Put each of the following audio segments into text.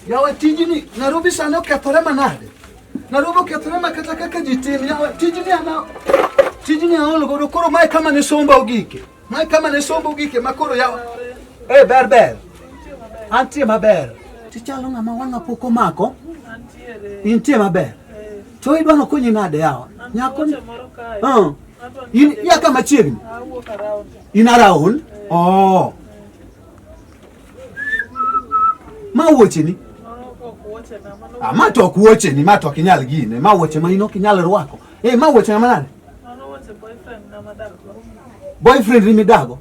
Yawa tijini Nairobi sana kethore manade. Nairobi kethore makata kaka jitim yawa tijini ana tijini ana godo koro mai kama ne somba ogike. Mai kama ne somba ogike makoro yawa. Berber. Antie maber. Tichalo ngama wanga poko mako. Intie maber. To idwano konyi nade yawa. Nyako. Ya kama chiegni. Ina raun. Oh. Ma woche ni. Ma to kuoche ni ma to kinyal gine. Ma woche ma ino kinyal rwako. Ma woche ngama nade? Boyfriend ni midago.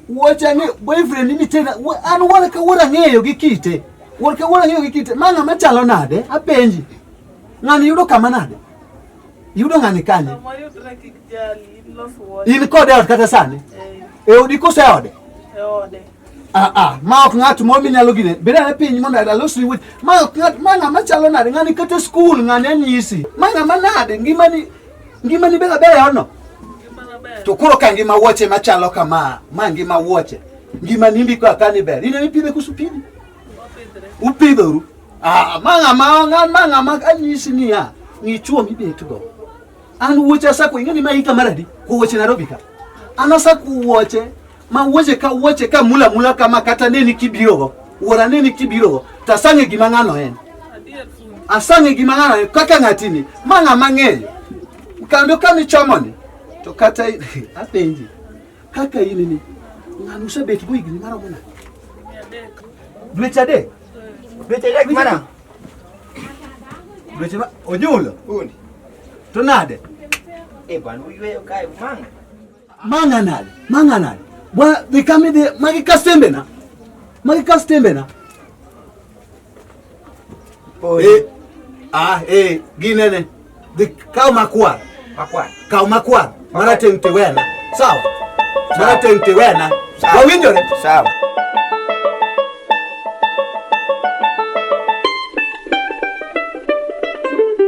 Woche ni boyfriend ni tena an wala ka wora ng'eyo gi kite. Wora ka wora ng'eyo gi kite. Ma ngama chalo nade? Apenji. Ngani yudo kama nade? Yudo ngani kanye? In kode ot kata sani? Odi kose ode? Ode. Ma ok ng'at mo minyalo gine. Beda ne piny mondo alos ni wuoch. Ma ok ng'at ma ng'ama chalo nade? Ngani kata school ngani anyisi. Ma ng'ama nade? Ngimani bega beyo no. To koro ka ngima woche machalo kama, ma ngima woche. Ngimani ndiko akani ber. Ine ipidhe kusupidhi. Upidhoru. Ma ng'ama anyisi ni ya. Ngichuo mibetgo. An woche asako ingani ma hika maradi. Ko woche Nairobi ka. Anasako woche. Ma woche ka mula kama kata neni kibirogo. Wora neni kibirogo. Tasange gima ngano en. Asange gima ngano en. Kaka ngatini. Ma ng'ama ng'eyo. Kando kami chomoni. To kata apenji. Kaka ini ni. Ngano sebet go igni mara mona. Dweche adek. Dweche adek mana? Dweche ba onyulo. Uni. To nade? Bwana uywe kai manga. Manga nade. Bwana dikami de magi kastembe na. Ginene. Kau makwar. Kau makwar. Mara tente wena. Sawa. Mara tente wena. Wawinjore? Sawa.